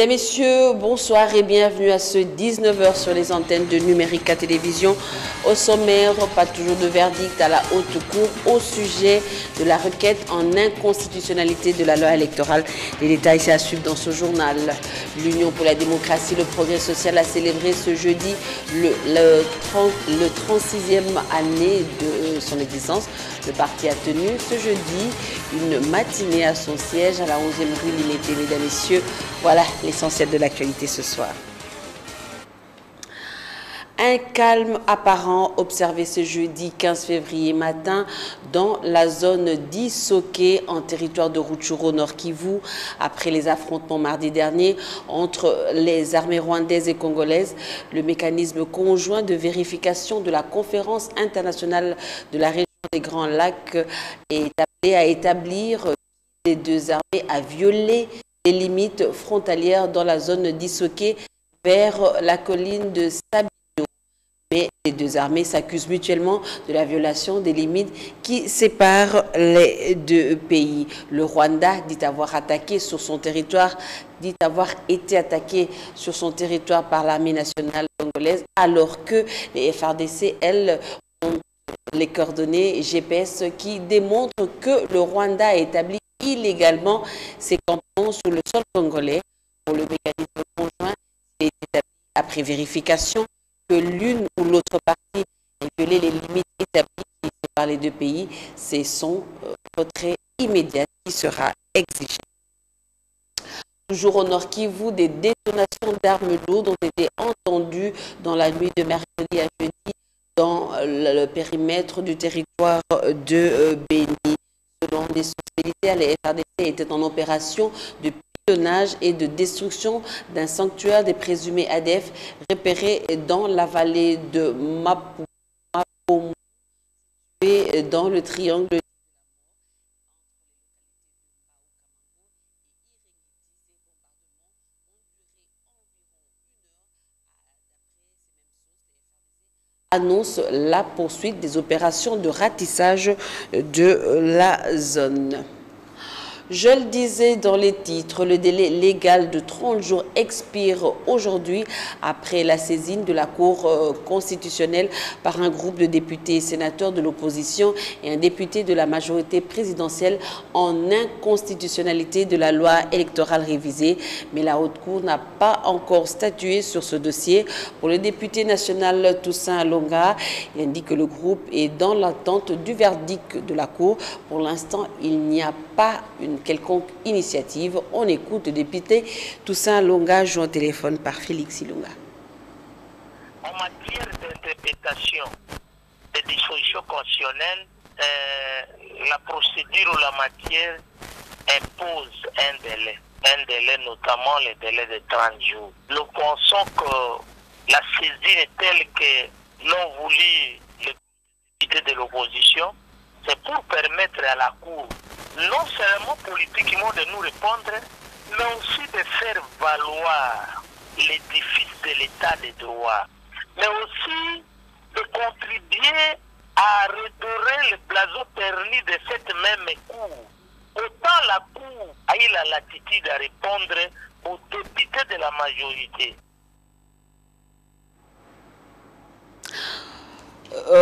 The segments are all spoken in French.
Mesdames, Messieurs, bonsoir et bienvenue à ce 19h sur les antennes de Numérica Télévision. Au sommaire, pas toujours de verdict à la haute cour au sujet de la requête en inconstitutionnalité de la loi électorale. Les détails c'est à suivre dans ce journal. L'Union pour la démocratie, le progrès social a célébré ce jeudi le 36e année de son existence. Le parti a tenu ce jeudi une matinée à son siège à la 11e rue Limité. Mesdames, Messieurs, voilà l'essentiel de l'actualité ce soir. Un calme apparent observé ce jeudi 15 février matin dans la zone d'Issoké en territoire de Rutshuru Nord Kivu après les affrontements mardi dernier entre les armées rwandaises et congolaises. Le mécanisme conjoint de vérification de la conférence internationale de la région des Grands Lacs est appelé à établir les deux armées à violer les limites frontalières dans la zone d'Issoké vers la colline de Sabino. Mais les deux armées s'accusent mutuellement de la violation des limites qui séparent les deux pays. Le Rwanda dit avoir été attaqué sur son territoire par l'armée nationale congolaise, alors que les FARDC, elles, ont les coordonnées GPS qui démontrent que le Rwanda a établi illégalement ses campements sur le sol congolais. Pour le mécanisme conjoint, il est établi après vérification que l'une ou l'autre partie ait violé les limites établies qui séparent les deux pays. C'est son retrait immédiat qui sera exigé. Toujours au Nord Kivu, des détonations d'armes lourdes ont été entendues dans la nuit de mercredi à jeudi dans le périmètre du territoire de Béni. Selon des sources militaires, les FARDC étaient en opération de pilonnage et de destruction d'un sanctuaire des présumés ADF repéré dans la vallée de Mapomu, dans le triangle. Annonce la poursuite des opérations de ratissage de la zone. Je le disais dans les titres, le délai légal de 30 jours expire aujourd'hui après la saisine de la Cour constitutionnelle par un groupe de députés et sénateurs de l'opposition et un député de la majorité présidentielle en inconstitutionnalité de la loi électorale révisée. Mais la Haute Cour n'a pas encore statué sur ce dossier. Pour le député national Toussaint Alonga, il indique que le groupe est dans l'attente du verdict de la Cour. Pour l'instant, il n'y a pas une quelconque initiative. On écoute le député Toussaint Alonga, joint au téléphone par Félix Ilunga. En matière d'interprétation des dispositions constitutionnelles, la procédure ou la matière impose un délai notamment le délai de 30 jours. Nous pensons que la saisine est telle que l'ont voulu les députés de l'opposition, c'est pour permettre à la Cour non seulement politiquement de nous répondre, mais aussi de faire valoir l'édifice de l'état de droit, mais aussi de contribuer à redorer le blason terni de cette même Cour. Autant la Cour a eu la latitude à répondre aux députés de la majorité.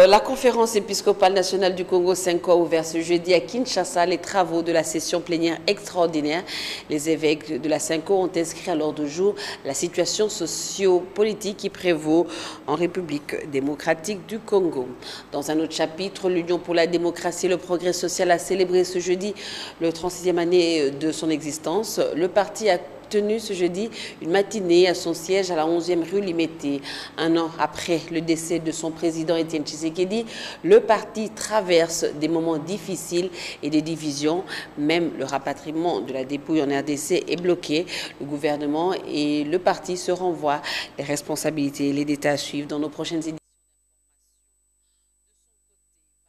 La conférence épiscopale nationale du Congo 5 a ouvert ce jeudi à Kinshasa les travaux de la session plénière extraordinaire. Les évêques de la 5 ont inscrit à l'ordre du jour la situation socio-politique qui prévaut en République démocratique du Congo. Dans un autre chapitre, l'Union pour la démocratie et le progrès social a célébré ce jeudi le 36e année de son existence. Le parti a tenu ce jeudi une matinée à son siège à la 11e rue Limité. Un an après le décès de son président Étienne Tshisekedi, le parti traverse des moments difficiles et des divisions. Même le rapatriement de la dépouille en RDC est bloqué. Le gouvernement et le parti se renvoient les responsabilités et les détails à suivre dans nos prochaines éditions.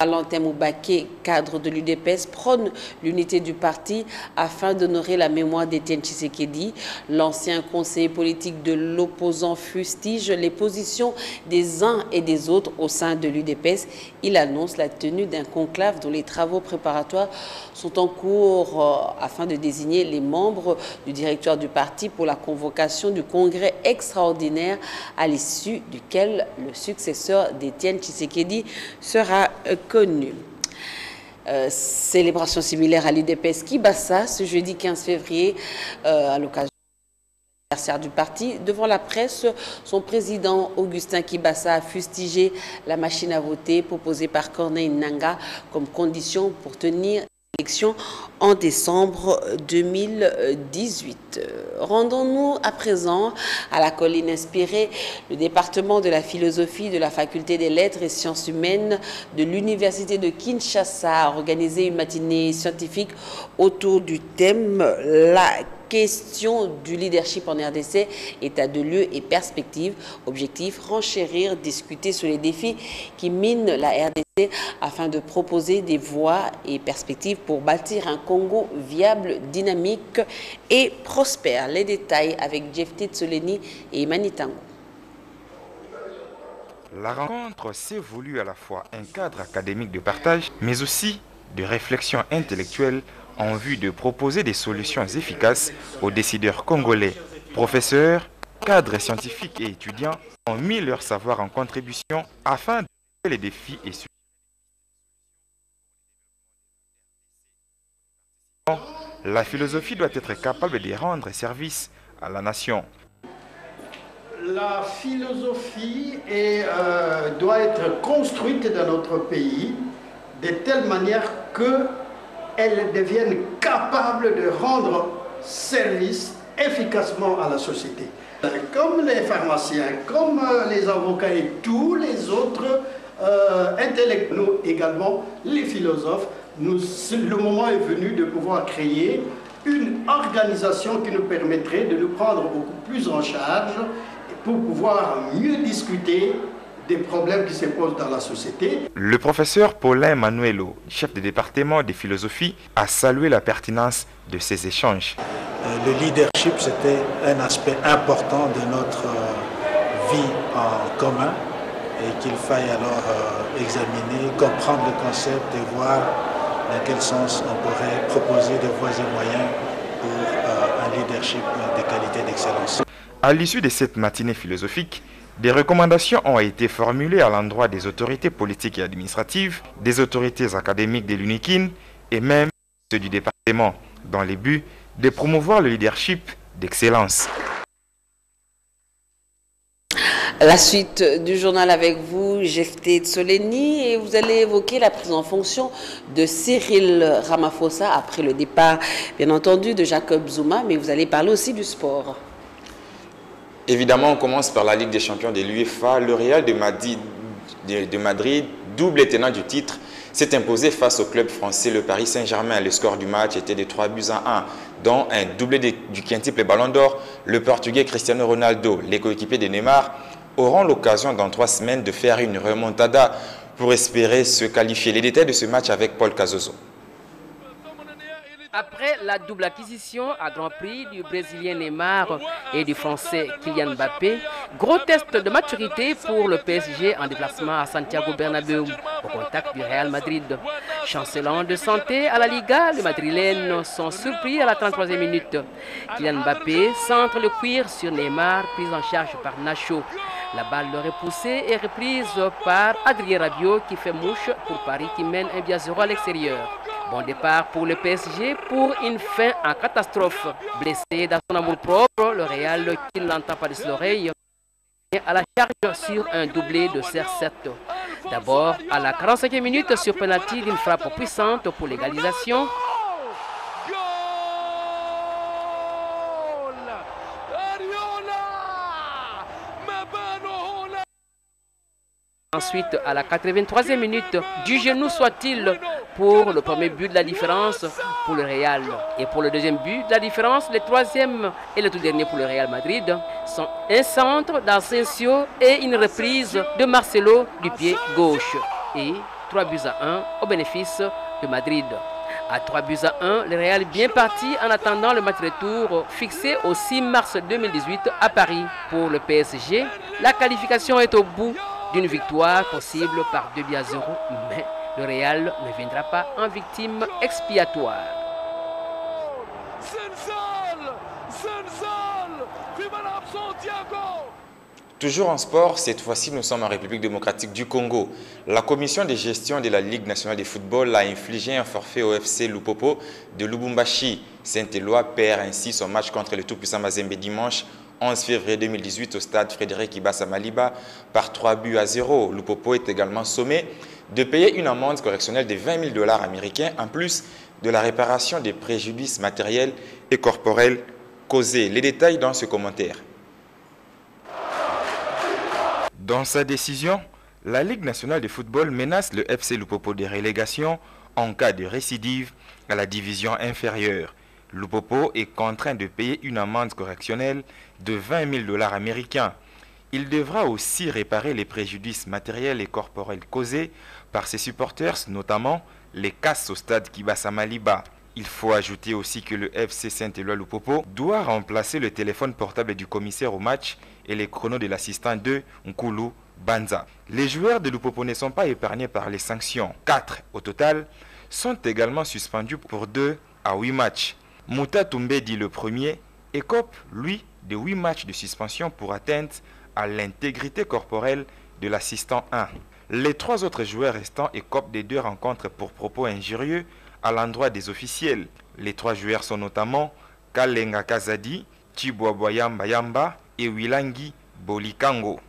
Valentin Moubaké, cadre de l'UDPS, prône l'unité du parti afin d'honorer la mémoire d'Étienne Tshisekedi. L'ancien conseiller politique de l'opposant fustige les positions des uns et des autres au sein de l'UDPS. Il annonce la tenue d'un conclave dont les travaux préparatoires sont en cours afin de désigner les membres du directoire du parti pour la convocation du congrès extraordinaire à l'issue duquel le successeur d'Étienne Tshisekedi sera connu. Célébration similaire à l'UDPS Kibassa ce jeudi 15 février à l'occasion de l'anniversaire du parti. Devant la presse, son président Augustin Kibassa a fustigé la machine à voter proposée par Corneille Nangaa comme condition pour tenir l'élection en décembre 2018. Rendons-nous à présent à la colline inspirée. Le département de la philosophie de la faculté des lettres et sciences humaines de l'université de Kinshasa a organisé une matinée scientifique autour du thème la question du leadership en RDC, état de lieu et perspective. Objectif, renchérir, discuter sur les défis qui minent la RDC afin de proposer des voies et perspectives pour bâtir un Congo viable, dynamique et prospère. Les détails avec Jefté Tsoleni et Imani Tango. La rencontre s'est voulue à la fois un cadre académique de partage, mais aussi de réflexion intellectuelle en vue de proposer des solutions efficaces aux décideurs congolais. Professeurs, cadres scientifiques et étudiants ont mis leur savoir en contribution afin de relever les défis et la philosophie doit être capable de rendre service à la nation. La philosophie doit être construite dans notre pays de telle manière qu'elle devienne capable de rendre service efficacement à la société. Comme les pharmaciens, comme les avocats et tous les autres intellectuels, nous également, les philosophes, le moment est venu de pouvoir créer une organisation qui nous permettrait de nous prendre beaucoup plus en charge pour pouvoir mieux discuter des problèmes qui se posent dans la société. Le professeur Paulin Manuelo, chef de département de philosophie, a salué la pertinence de ces échanges. Le leadership, c'était un aspect important de notre vie en commun et qu'il faille alors examiner, comprendre le concept et voir dans quel sens on pourrait proposer des voies et moyens pour un leadership de qualité d'excellence. À l'issue de cette matinée philosophique, des recommandations ont été formulées à l'endroit des autorités politiques et administratives, des autorités académiques de l'UNIKIN et même ceux du département, dans le but de promouvoir le leadership d'excellence. La suite du journal avec vous, Jefté Tsoleni, et vous allez évoquer la prise en fonction de Cyril Ramaphosa après le départ, bien entendu, de Jacob Zuma, mais vous allez parler aussi du sport. Évidemment, on commence par la Ligue des champions de l'UEFA. Le Real de Madrid, double tenant du titre, s'est imposé face au club français, le Paris Saint-Germain. Le score du match était de 3-1, dont un doublé du quintuple Ballon d'Or. Le Portugais Cristiano Ronaldo, les coéquipiers de Neymar, auront l'occasion dans 3 semaines de faire une remontada pour espérer se qualifier. Les détails de ce match avec Paul Cazozo. Après la double acquisition à Grand Prix du Brésilien Neymar et du Français Kylian Mbappé, gros test de maturité pour le PSG en déplacement à Santiago Bernabéu, au contact du Real Madrid. Chancelant de santé à la Liga, les Madrilènes sont surpris à la 33e minute. Kylian Mbappé centre le cuir sur Neymar, prise en charge par Nacho. La balle repoussée est reprise par Adrien Rabiot qui fait mouche pour Paris qui mène 1-0 à l'extérieur. Bon départ pour le PSG pour une fin en catastrophe. Blessé dans son amour-propre, le Real qui ne l'entend pas de l'oreille est à la charge sur un doublé de CR7. D'abord, à la 45e minute, sur penalty d'une frappe puissante pour l'égalisation. Ensuite, à la 83e minute, du genou soit-il pour le premier but de la différence pour le Real. Et pour le deuxième but de la différence, le troisième et le tout dernier pour le Real Madrid sont un centre d'Asensio et une reprise de Marcelo du pied gauche. Et 3 buts à 1 au bénéfice de Madrid. À 3 buts à 1, le Real est bien parti en attendant le match retour fixé au 6 mars 2018 à Paris. Pour le PSG, la qualification est au bout d'une victoire possible par 2 buts à 0, mais le Real ne viendra pas en victime expiatoire. Toujours en sport, cette fois-ci nous sommes en République démocratique du Congo. La commission de gestion de la Ligue nationale de football a infligé un forfait au FC Lupopo de Lubumbashi. Saint-Éloi perd ainsi son match contre le tout-puissant Mazembe dimanche 11 février 2018 au stade Frédéric Ibassa Maliba par 3 buts à 0. Lupopo est également sommé de payer une amende correctionnelle de 20 000 $ américains en plus de la réparation des préjudices matériels et corporels causés. Les détails dans ce commentaire. Dans sa décision, la Ligue nationale de football menace le FC Lupopo de relégation en cas de récidive à la division inférieure. Lupopo est contraint de payer une amende correctionnelle de 20 000 $ américains. Il devra aussi réparer les préjudices matériels et corporels causés par ses supporters, notamment les casses au stade Kibassa Maliba. Il faut ajouter aussi que le FC Saint-Éloi Lupopo doit remplacer le téléphone portable du commissaire au match et les chronos de l'assistant de Nkulu Banza. Les joueurs de Lupopo ne sont pas épargnés par les sanctions. 4 au total sont également suspendus pour 2 à 8 matchs. Mouta Toumbedi le premier écope, lui, de 8 matchs de suspension pour atteinte à l'intégrité corporelle de l'assistant 1. Les 3 autres joueurs restants écopent des 2 rencontres pour propos injurieux à l'endroit des officiels. Les 3 joueurs sont notamment Kalenga Kazadi, Chiboaboyamba Yamba et Wilangi Bolikango.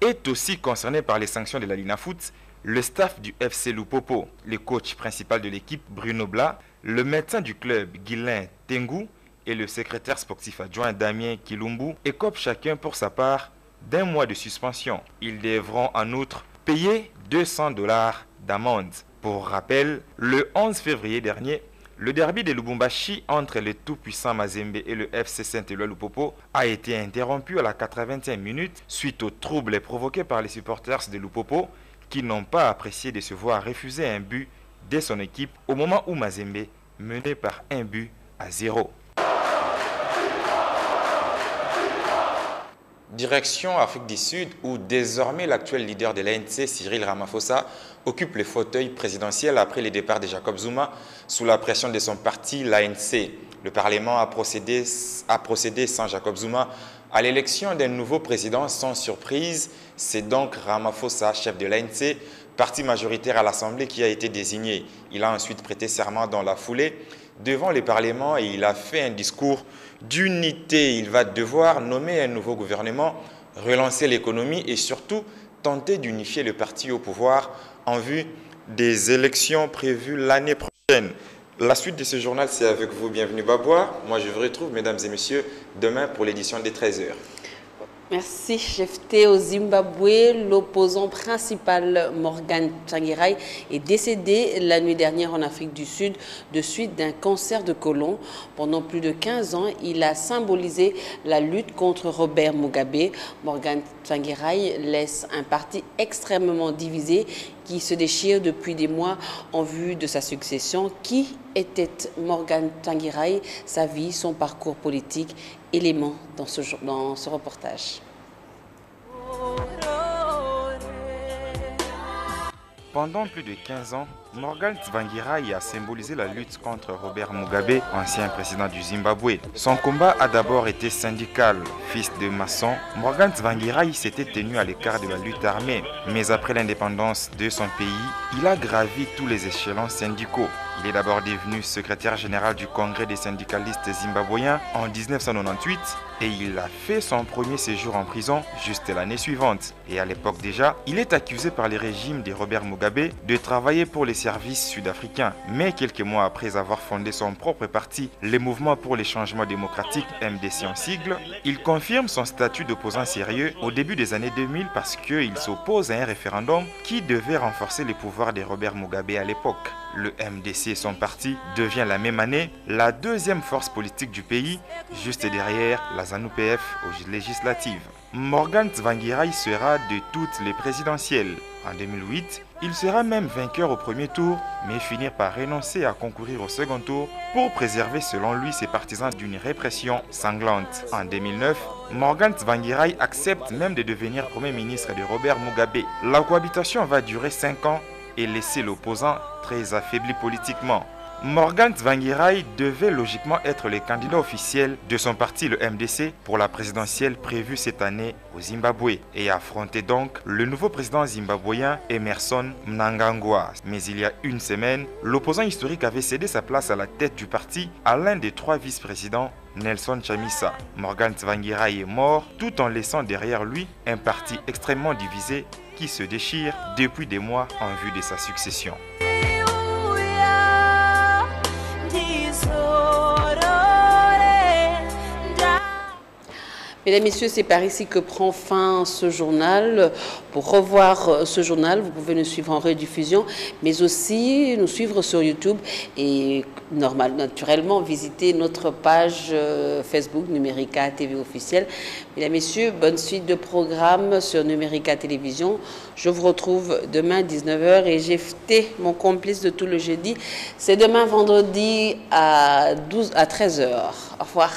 Est aussi concerné par les sanctions de la Linafoot le staff du FC Lupopo, le coach principal de l'équipe Bruno Bla, le médecin du club Guilain Tengu et le secrétaire sportif adjoint Damien Kilumbu écopent chacun pour sa part d'1 mois de suspension. Ils devront en outre payer 200 $ d'amende. Pour rappel, le 11 février dernier, le derby de Lubumbashi entre le tout-puissant Mazembe et le FC Saint-Éloi Lupopo a été interrompu à la 85e minute suite aux troubles provoqués par les supporters de Lupopo qui n'ont pas apprécié de se voir refuser un but de son équipe au moment où Mazembe menait par 1 but à 0. Direction Afrique du Sud où désormais l'actuel leader de l'ANC, Cyril Ramaphosa, occupe le fauteuil présidentiel après le départ de Jacob Zuma sous la pression de son parti, l'ANC. Le Parlement a procédé sans Jacob Zuma à l'élection d'un nouveau président sans surprise. C'est donc Ramaphosa, chef de l'ANC, parti majoritaire à l'Assemblée, qui a été désigné. Il a ensuite prêté serment dans la foulée devant le Parlement et il a fait un discours d'unité. Il va devoir nommer un nouveau gouvernement, relancer l'économie et surtout tenter d'unifier le parti au pouvoir en vue des élections prévues l'année prochaine. La suite de ce journal, c'est avec vous. Bienvenue Babois. Moi, je vous retrouve, mesdames et messieurs, demain pour l'édition des 13h. Merci, Jefté. Au Zimbabwe, l'opposant principal Morgan Tsvangirai est décédé la nuit dernière en Afrique du Sud de suite d'un cancer de côlon. Pendant plus de 15 ans, il a symbolisé la lutte contre Robert Mugabe. Morgan Tsvangirai laisse un parti extrêmement divisé qui se déchire depuis des mois en vue de sa succession. Qui était Morgan Tsvangirai? Sa vie, son parcours politique, éléments dans ce reportage. Pendant plus de 15 ans, Morgan Tsvangirai a symbolisé la lutte contre Robert Mugabe, ancien président du Zimbabwe. Son combat a d'abord été syndical. Fils de maçon, Morgan Tsvangirai s'était tenu à l'écart de la lutte armée. Mais après l'indépendance de son pays, il a gravi tous les échelons syndicaux. Il est d'abord devenu secrétaire général du Congrès des syndicalistes zimbabwéens en 1998 et il a fait son premier séjour en prison juste l'année suivante. Et à l'époque déjà, il est accusé par les régimes de Robert Mugabe de travailler pour les services sud-africains. Mais quelques mois après avoir fondé son propre parti, le Mouvement pour les changements démocratiques, MDC en sigle, il confirme son statut d'opposant sérieux au début des années 2000 parce qu'il s'oppose à un référendum qui devait renforcer les pouvoirs de Robert Mugabe à l'époque. Le MDC MDC et son parti devient la même année la deuxième force politique du pays, juste derrière la ZANU-PF aux législatives. Morgan Tsvangirai sera de toutes les présidentielles. En 2008, il sera même vainqueur au premier tour, mais finir par renoncer à concourir au second tour pour préserver selon lui ses partisans d'une répression sanglante. En 2009, Morgan Tsvangirai accepte même de devenir Premier ministre de Robert Mugabe. La cohabitation va durer 5 ans et laisser l'opposant très affaibli politiquement. Morgan Tsvangirai devait logiquement être le candidat officiel de son parti, le MDC, pour la présidentielle prévue cette année au Zimbabwe et affronter donc le nouveau président zimbabwéen Emmerson Mnangagwa. Mais il y a une semaine, l'opposant historique avait cédé sa place à la tête du parti à l'un des 3 vice-présidents, Nelson Chamisa. Morgan Tsvangirai est mort tout en laissant derrière lui un parti extrêmement divisé qui se déchire depuis des mois en vue de sa succession. Mesdames, Messieurs, c'est par ici que prend fin ce journal. Pour revoir ce journal, vous pouvez nous suivre en rediffusion, mais aussi nous suivre sur YouTube et naturellement visiter notre page Facebook Numérica TV officielle. Mesdames, Messieurs, bonne suite de programmes sur Numérica Télévision. Je vous retrouve demain 19h et j'ai fêté mon complice de tout le jeudi. C'est demain vendredi à 13h. Au revoir.